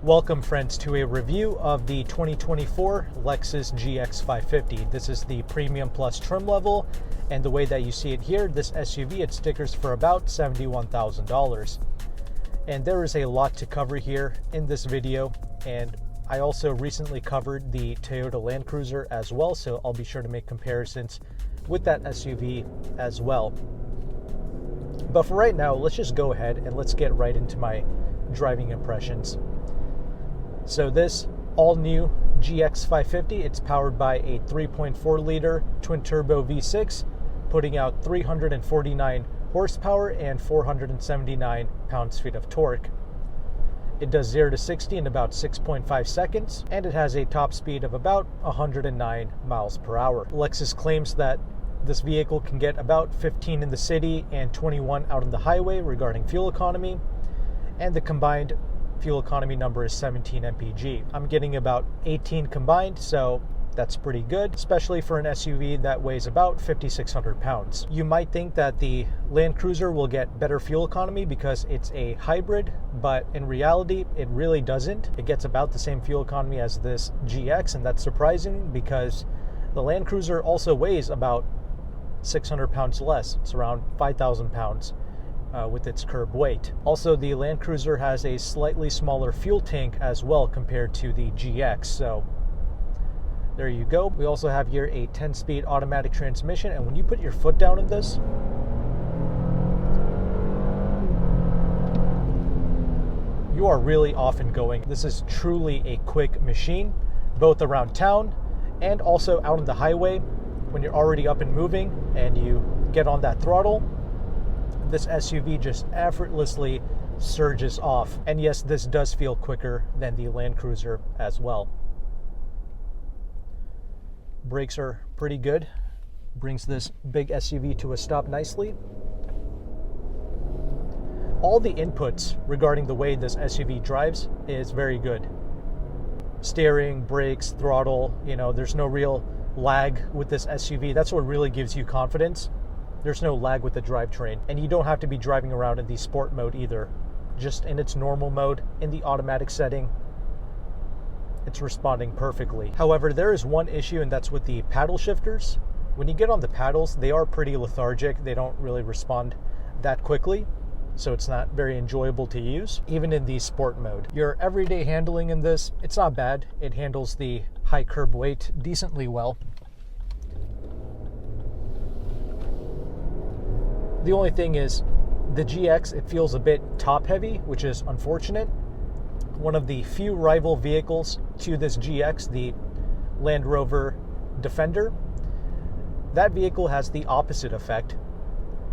Welcome friends to a review of the 2024 Lexus GX 550. This is the Premium Plus trim level, and the way that you see it here, this SUV, it stickers for about $71,000. And there is a lot to cover here in this video, and I also recently covered the Toyota Land Cruiser as well, so I'll be sure to make comparisons with that SUV as well. But for right now, let's just go ahead and let's get right into my driving impressions. So this all-new GX 550, it's powered by a 3.4-liter twin-turbo V6, putting out 349 horsepower and 479 pounds-feet of torque. It does 0 to 60 in about 6.5 seconds, and it has a top speed of about 109 miles per hour. Lexus claims that this vehicle can get about 15 in the city and 21 out on the highway regarding fuel economy, and the combined fuel economy number is 17 mpg. I'm getting about 18 combined, so that's pretty good, especially for an SUV that weighs about 5,600 pounds. You might think that the Land Cruiser will get better fuel economy because it's a hybrid, but in reality, it really doesn't. It gets about the same fuel economy as this GX, and that's surprising because the Land Cruiser also weighs about 600 pounds less. It's around 5,000 pounds. With its curb weight. Also, the Land Cruiser has a slightly smaller fuel tank as well compared to the GX, so there you go. We also have here a 10-speed automatic transmission, and when you put your foot down in this, you are really off and going. This is truly a quick machine, both around town and also out on the highway. When you're already up and moving and you get on that throttle, this SUV just effortlessly surges off. And yes, this does feel quicker than the Land Cruiser as well. Brakes are pretty good. Brings this big SUV to a stop nicely. All the inputs regarding the way this SUV drives is very good. Steering, brakes, throttle, there's no real lag with this SUV. That's what really gives you confidence. There's no lag with the drivetrain, and you don't have to be driving around in the sport mode either. Just in its normal mode, in the automatic setting, it's responding perfectly. However, there is one issue, and that's with the paddle shifters. When you get on the paddles, they are pretty lethargic. They don't really respond that quickly, so it's not very enjoyable to use, even in the sport mode. Your everyday handling in this, it's not bad. It handles the high curb weight decently well. The only thing is, the GX, it feels a bit top heavy, which is unfortunate. One of the few rival vehicles to this GX, the Land Rover Defender, that vehicle has the opposite effect.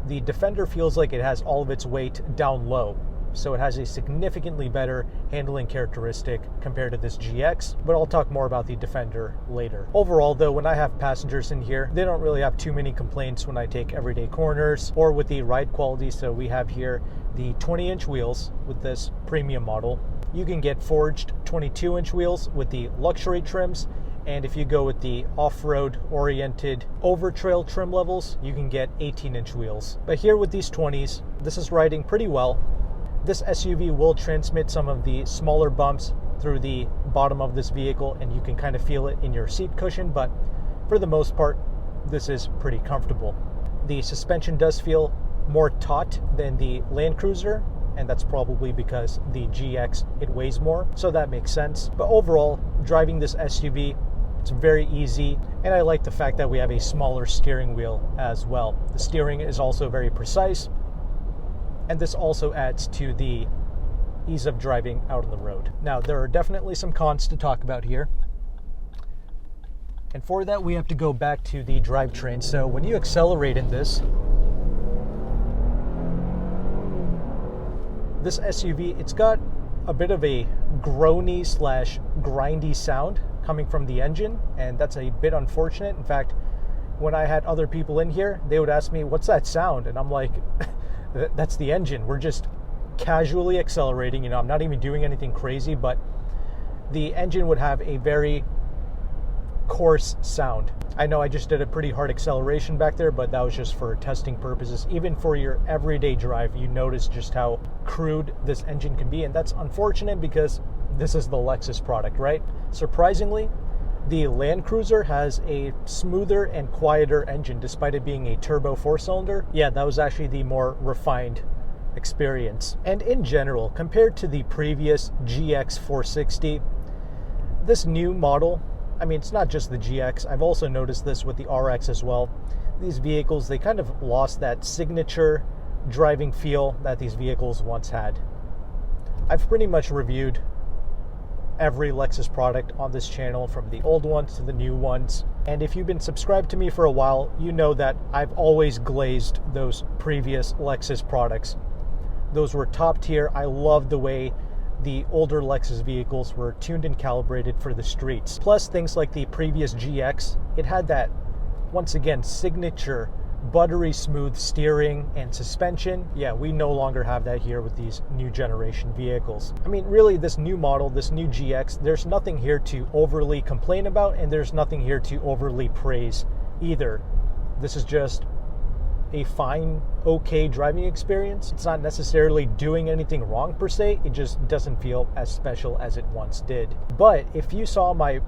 The Defender feels like it has all of its weight down low, so it has a significantly better handling characteristic compared to this GX, but I'll talk more about the Defender later. Overall though, when I have passengers in here, they don't really have too many complaints when I take everyday corners or with the ride quality. So we have here the 20-inch wheels with this premium model. You can get forged 22-inch wheels with the luxury trims, and if you go with the off-road oriented over-trail trim levels, you can get 18-inch wheels. But here with these 20s, this is riding pretty well. This SUV will transmit some of the smaller bumps through the bottom of this vehicle, and you can kind of feel it in your seat cushion, but for the most part, this is pretty comfortable. The suspension does feel more taut than the Land Cruiser, and that's probably because the GX, it weighs more, so that makes sense. But overall, driving this SUV, it's very easy, and I like the fact that we have a smaller steering wheel as well. The steering is also very precise, and this also adds to the ease of driving out on the road. Now, there are definitely some cons to talk about here. And for that, we have to go back to the drivetrain. So when you accelerate in this SUV, it's got a bit of a groany / grindy sound coming from the engine, and that's a bit unfortunate. In fact, when I had other people in here, they would ask me, "What's that sound?" And I'm like, that's the engine. We're just casually accelerating. I'm not even doing anything crazy, but the engine would have a very coarse sound. I know I just did a pretty hard acceleration back there, but that was just for testing purposes. Even for your everyday drive, you notice just how crude this engine can be, and that's unfortunate because this is the Lexus product, right? Surprisingly, the Land Cruiser has a smoother and quieter engine despite it being a turbo 4-cylinder. Yeah, that was actually the more refined experience. And in general, compared to the previous GX 460, this new model, I mean, it's not just the GX, I've also noticed this with the RX as well. These vehicles, they kind of lost that signature driving feel that these vehicles once had. I've pretty much reviewed every Lexus product on this channel, from the old ones to the new ones. And if you've been subscribed to me for a while, you know that I've always glazed those previous Lexus products. Those were top tier. I loved the way the older Lexus vehicles were tuned and calibrated for the streets. Plus, things like the previous GX, it had that, once again, signature buttery smooth steering and suspension. Yeah, we no longer have that here with these new generation vehicles. I mean, really, this new model, this new GX, there's nothing here to overly complain about, and there's nothing here to overly praise either. This is just a fine, okay driving experience. It's not necessarily doing anything wrong per se, it just doesn't feel as special as it once did. But if you saw my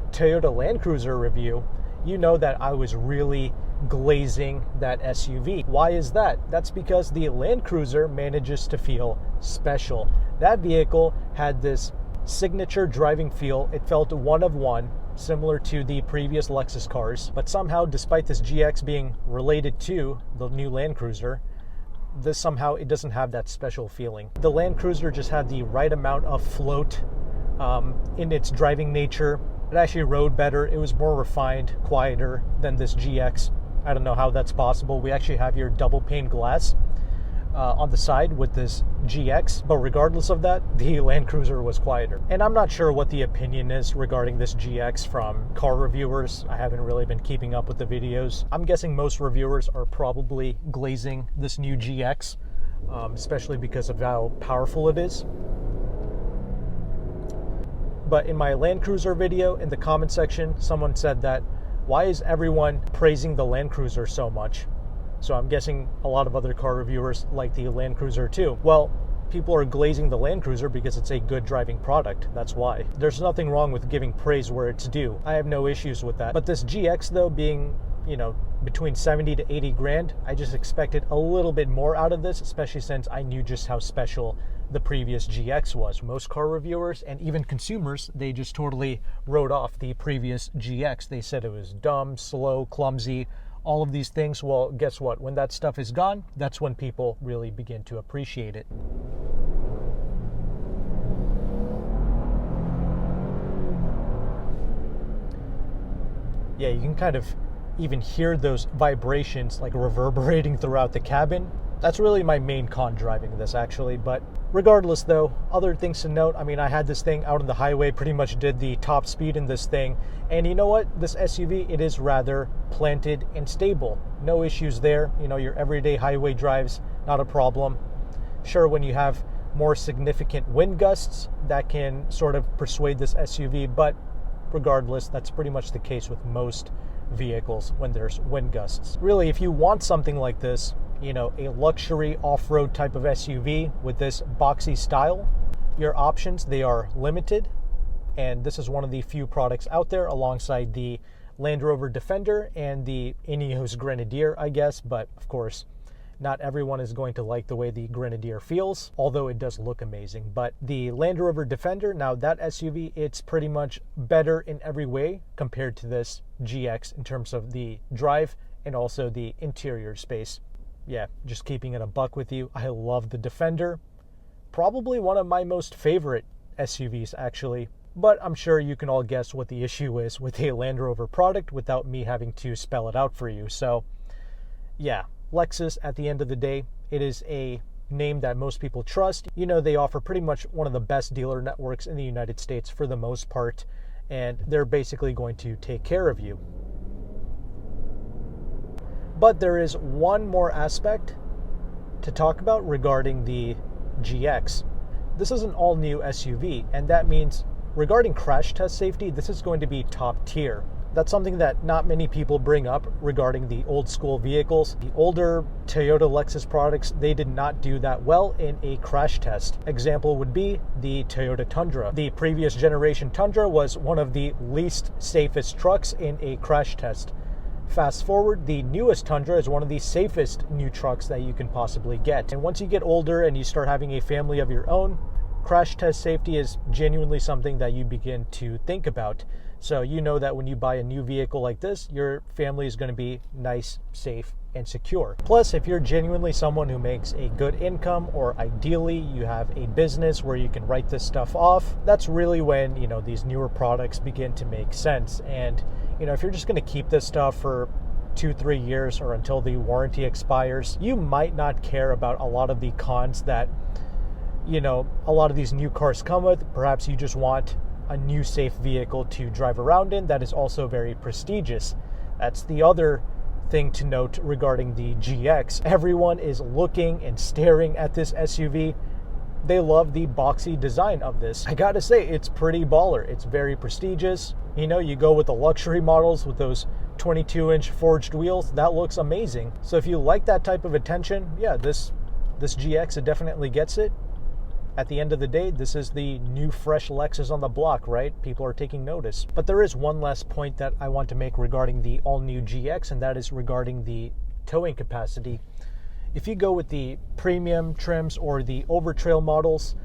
Toyota Land Cruiser review, you know that I was really glazing that SUV. Why is that? That's because the Land Cruiser manages to feel special. That vehicle had this signature driving feel. It felt one of one, similar to the previous Lexus cars, but somehow, despite this GX being related to the new Land Cruiser, this somehow, it doesn't have that special feeling. The Land Cruiser just had the right amount of float in its driving nature. It actually rode better. It was more refined, quieter than this GX. I don't know how that's possible. We actually have your double pane glass on the side with this GX, but regardless of that, the Land Cruiser was quieter. And I'm not sure what the opinion is regarding this GX from car reviewers. I haven't really been keeping up with the videos. I'm guessing most reviewers are probably glazing this new GX, especially because of how powerful it is. But in my Land Cruiser video, in the comment section, someone said that, why is everyone praising the Land Cruiser so much? So I'm guessing a lot of other car reviewers like the Land Cruiser too. Well, people are glazing the Land Cruiser because it's a good driving product. That's why. There's nothing wrong with giving praise where it's due. I have no issues with that. But this GX though, being, you know, between 70 to 80 grand, I just expected a little bit more out of this, especially since I knew just how special the previous GX was. Most car reviewers and even consumers, they just totally wrote off the previous GX. They said it was dumb, slow, clumsy, all of these things. Well, guess what? When that stuff is gone, that's when people really begin to appreciate it. Yeah, you can kind of even hear those vibrations like reverberating throughout the cabin. That's really my main con driving this, actually. But regardless though, other things to note, I mean, I had this thing out on the highway, pretty much did the top speed in this thing, and you know what? This SUV, it is rather planted and stable. No issues there. You know, your everyday highway drives, not a problem. Sure, when you have more significant wind gusts, that can sort of persuade this SUV, but regardless, that's pretty much the case with most vehicles when there's wind gusts. Really, if you want something like this, you know, a luxury off-road type of SUV with this boxy style, your options, they are limited, and this is one of the few products out there alongside the Land Rover Defender and the Ineos Grenadier, I guess. But of course, not everyone is going to like the way the Grenadier feels, although it does look amazing. But the Land Rover Defender, now that SUV, it's pretty much better in every way compared to this GX in terms of the drive and also the interior space. Yeah, just keeping it a buck with you, I love the Defender. Probably one of my most favorite SUVs, actually. But I'm sure you can all guess what the issue is with a Land Rover product without me having to spell it out for you. So, yeah, Lexus, at the end of the day, it is a name that most people trust. You know, they offer pretty much one of the best dealer networks in the United States for the most part, and they're basically going to take care of you. But there is one more aspect to talk about regarding the GX. This is an all-new SUV, and that means regarding crash test safety, this is going to be top tier. That's something that not many people bring up regarding the old school vehicles. The older Toyota Lexus products, they did not do that well in a crash test. Example would be the Toyota Tundra. The previous generation Tundra was one of the least safest trucks in a crash test. Fast forward, the newest Tundra is one of the safest new trucks that you can possibly get. And once you get older and you start having a family of your own, crash test safety is genuinely something that you begin to think about. So you know that when you buy a new vehicle like this, your family is going to be nice, safe, and secure. Plus, if you're genuinely someone who makes a good income, or ideally you have a business where you can write this stuff off, that's really when, these newer products begin to make sense. And, if you're just going to keep this stuff for 2-3 years or until the warranty expires, you might not care about a lot of the cons that, a lot of these new cars come with. Perhaps you just want a new safe vehicle to drive around in that is also very prestigious. That's the other thing to note regarding the GX. Everyone is looking and staring at this SUV. They love the boxy design of this. I gotta say, it's pretty baller. It's very prestigious. You go with the luxury models with those 22-inch forged wheels. That looks amazing. So if you like that type of attention, yeah, this GX, it definitely gets it. At the end of the day, this is the new fresh Lexus on the block, right? People are taking notice. But there is one last point that I want to make regarding the all-new GX, and that is regarding the towing capacity. If you go with the premium trims or the over-trail models,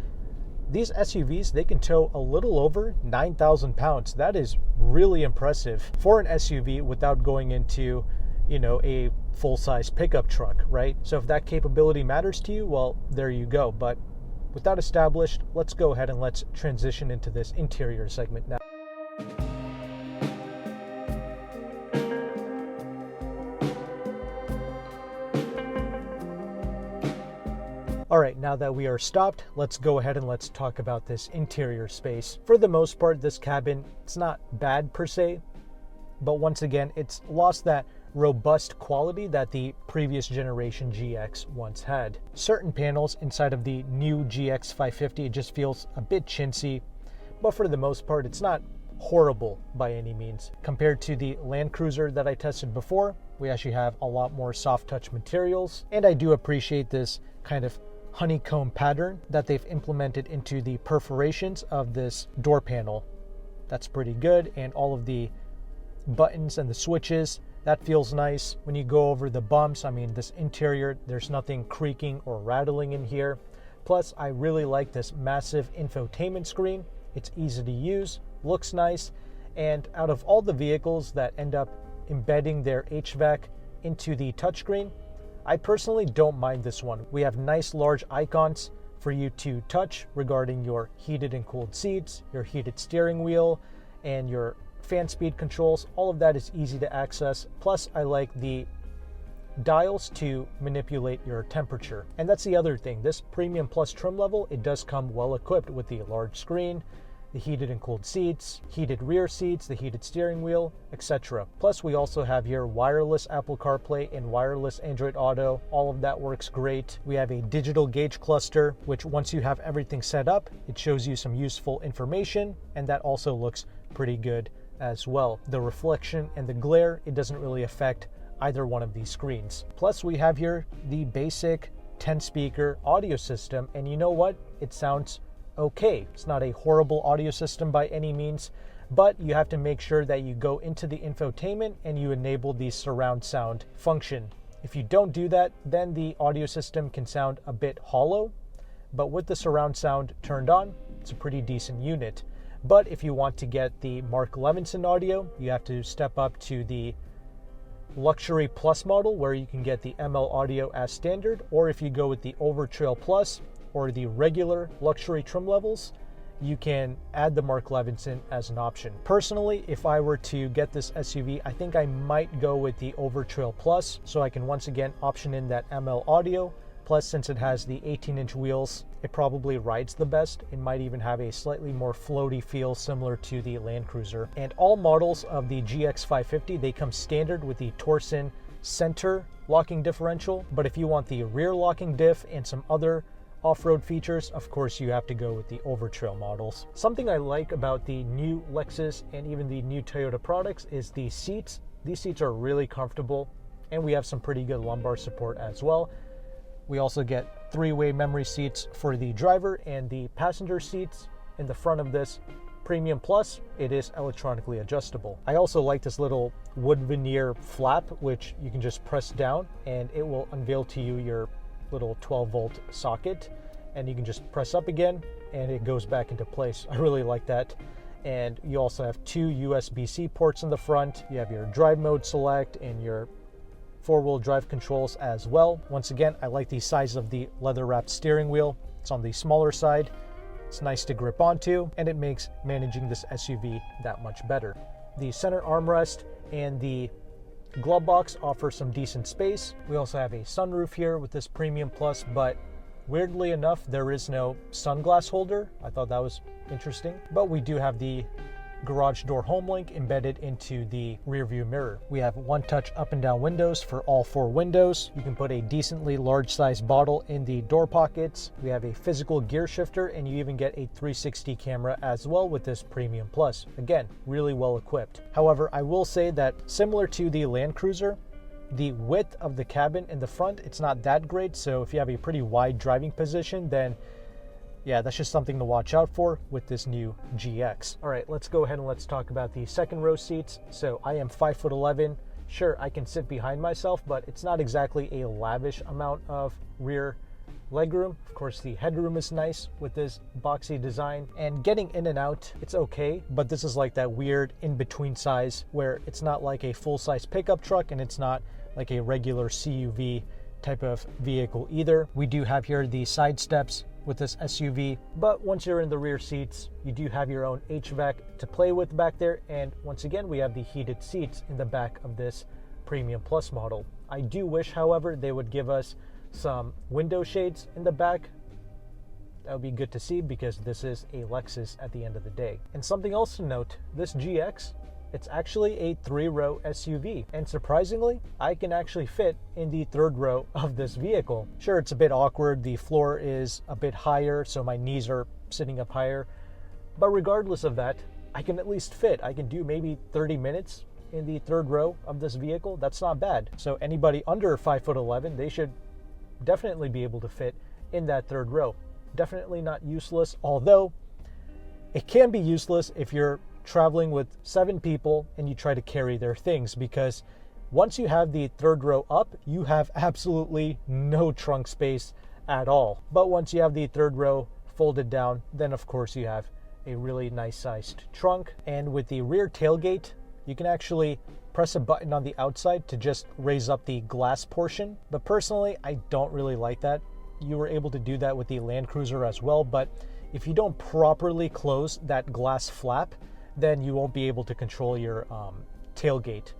these SUVs, they can tow a little over 9,000 pounds. That is really impressive for an SUV without going into, a full-size pickup truck, right? So if that capability matters to you, well, there you go. But with that established, let's go ahead and let's transition into this interior segment now. All right, now that we are stopped, let's go ahead and let's talk about this interior space. For the most part, this cabin, it's not bad per se, but once again, it's lost that robust quality that the previous generation GX once had. Certain panels inside of the new GX 550, it just feels a bit chintzy, but for the most part, it's not horrible by any means. Compared to the Land Cruiser that I tested before, we actually have a lot more soft touch materials, and I do appreciate this kind of honeycomb pattern that they've implemented into the perforations of this door panel. That's pretty good, and all of the buttons and the switches, that feels nice. When you go over the bumps, this interior, there's nothing creaking or rattling in here. Plus, I really like this massive infotainment screen. It's easy to use, looks nice, and out of all the vehicles that end up embedding their HVAC into the touchscreen, I personally don't mind this one. We have nice large icons for you to touch regarding your heated and cooled seats, your heated steering wheel, and your fan speed controls. All of that is easy to access. Plus, I like the dials to manipulate your temperature. And that's the other thing. This Premium Plus trim level, it does come well equipped with the large screen, the heated and cooled seats, heated rear seats, the heated steering wheel, etc. Plus, we also have here wireless Apple CarPlay and wireless Android Auto. All of that works great. We have a digital gauge cluster, which once you have everything set up, it shows you some useful information, and that also looks pretty good as well. The reflection and the glare, it doesn't really affect either one of these screens. Plus, we have here the basic 10-speaker audio system, and you know what? It sounds okay. It's not a horrible audio system by any means, but you have to make sure that you go into the infotainment and you enable the surround sound function. If you don't do that, then the audio system can sound a bit hollow, but with the surround sound turned on, it's a pretty decent unit. But if you want to get the Mark Levinson audio, you have to step up to the Luxury Plus model, where you can get the ML audio as standard, or if you go with the Overtrail Plus or the regular luxury trim levels, you can add the Mark Levinson as an option. Personally, if I were to get this SUV, I think I might go with the Overtrail Plus, so I can once again option in that ML audio. Plus, since it has the 18-inch wheels, it probably rides the best. It might even have a slightly more floaty feel similar to the Land Cruiser. And all models of the GX 550, they come standard with the Torsen center locking differential. But if you want the rear locking diff and some other off-road features, of course you have to go with the over-trail models. Something I like about the new Lexus and even the new Toyota products is the seats. These seats are really comfortable, and we have some pretty good lumbar support as well. We also get 3-way memory seats for the driver, and the passenger seats in the front of this Premium Plus, it is electronically adjustable. I also like this little wood veneer flap, which you can just press down and it will unveil to you your little 12-volt socket, and you can just press up again and it goes back into place. I really like that. And you also have 2 USB-C ports in the front. You have your drive mode select and your 4-wheel drive controls as well. Once again, I like the size of the leather-wrapped steering wheel. It's on the smaller side. It's nice to grip onto, and it makes managing this SUV that much better. The center armrest and the glove box offer some decent space. We also have a sunroof here with this Premium Plus, but weirdly enough, there is no sunglass holder. I thought that was interesting. But we do have the garage door home link embedded into the rear view mirror. We have one-touch up and down windows for all 4 windows. You can put a decently large size bottle in the door pockets. We have a physical gear shifter, and you even get a 360 camera as well with this Premium Plus. Again, really well equipped. However, I will say that similar to the Land Cruiser, the width of the cabin in the front, it's not that great. So if you have a pretty wide driving position, then yeah, that's just something to watch out for with this new GX. All right, let's go ahead and let's talk about the second row seats. So I am 5'11". Sure, I can sit behind myself, but it's not exactly a lavish amount of rear legroom. Of course, the headroom is nice with this boxy design, and getting in and out, it's okay, but this is like that weird in-between size where it's not like a full-size pickup truck and it's not like a regular CUV type of vehicle either. We do have here the side steps with this SUV, but once you're in the rear seats, you do have your own HVAC to play with back there, and once again we have the heated seats in the back of this Premium Plus model. I do wish, however, they would give us some window shades in the back. That would be good to see because this is a Lexus at the end of the day. And something else to note, this GX, it's actually a 3-row SUV, and surprisingly, I can actually fit in the 3rd row of this vehicle. Sure, it's a bit awkward. The floor is a bit higher, so my knees are sitting up higher. But regardless of that, I can at least fit. I can do maybe 30 minutes in the 3rd row of this vehicle. That's not bad. So anybody under 5'11", they should definitely be able to fit in that 3rd row. Definitely not useless, although it can be useless if you're traveling with 7 people and you try to carry their things, because once you have the 3rd row up, you have absolutely no trunk space at all. But once you have the 3rd row folded down, then of course you have a really nice sized trunk. And with the rear tailgate, you can actually press a button on the outside to just raise up the glass portion. But personally, I don't really like that. You were able to do that with the Land Cruiser as well, but if you don't properly close that glass flap, then you won't be able to control your tailgate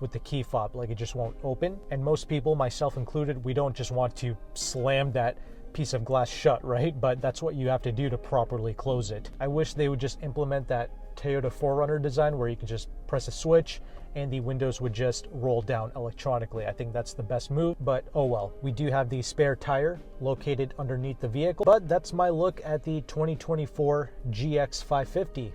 with the key fob. Like, it just won't open. And most people, myself included, we don't just want to slam that piece of glass shut, right? But that's what you have to do to properly close it. I wish they would just implement that Toyota 4Runner design where you can just press a switch and the windows would just roll down electronically. I think that's the best move, but oh well. We do have the spare tire located underneath the vehicle, but that's my look at the 2024 GX 550.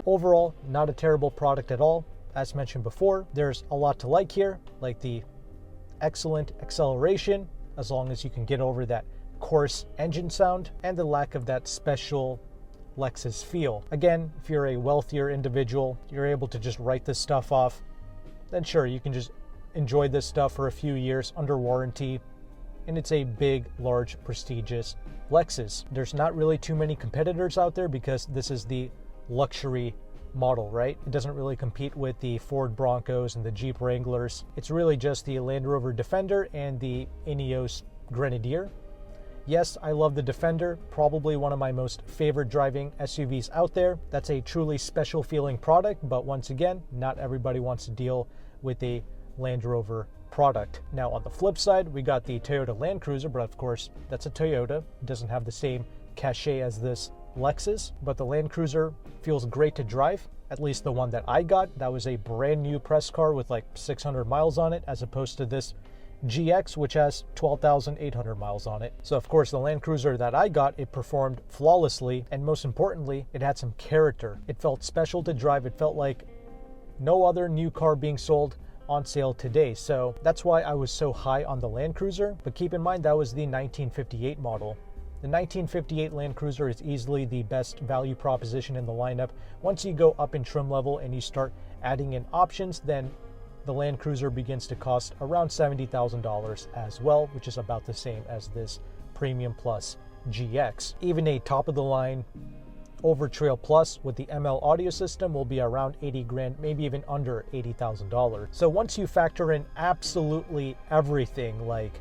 Overall, not a terrible product at all. As mentioned before, there's a lot to like here, like the excellent acceleration, as long as you can get over that coarse engine sound, and the lack of that special Lexus feel. Again, if you're a wealthier individual, you're able to just write this stuff off, then sure, you can just enjoy this stuff for a few years under warranty, and it's a big, large, prestigious Lexus. There's not really too many competitors out there because this is the luxury model, right? It doesn't really compete with the Ford Broncos and the Jeep Wranglers. It's really just the Land Rover Defender and the Ineos Grenadier. Yes, I love the Defender, probably one of my most favorite driving SUVs out there. That's a truly special feeling product, but once again, not everybody wants to deal with a Land Rover product. Now on the flip side, we got the Toyota Land Cruiser, but of course, that's a Toyota. It doesn't have the same cachet as this Lexus, but the Land Cruiser feels great to drive. at least the one that I got. That was a brand new press car with like 600 miles on it, as opposed to this GX, which has 12,800 miles on it. So of course the Land Cruiser that I got, it performed flawlessly, and most importantly, it had some character. It felt special to drive. It felt like no other new car being sold on sale today. So that's why I was so high on the Land Cruiser. But keep in mind, that was the 1958 model. The 1958 Land Cruiser is easily the best value proposition in the lineup. Once you go up in trim level and you start adding in options, then the Land Cruiser begins to cost around $70,000 as well, which is about the same as this Premium Plus GX. Even a top of the line Over Trail Plus with the ML audio system will be around 80 grand, maybe even under $80,000. So once you factor in absolutely everything like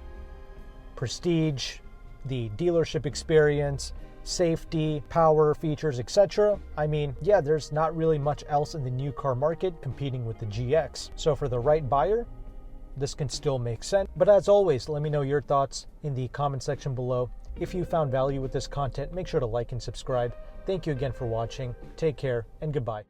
prestige, the dealership experience, safety, power, features, etc. I mean, yeah, there's not really much else in the new car market competing with the GX. So for the right buyer, this can still make sense. But as always, let me know your thoughts in the comment section below. If you found value with this content, make sure to like and subscribe. Thank you again for watching. Take care and goodbye.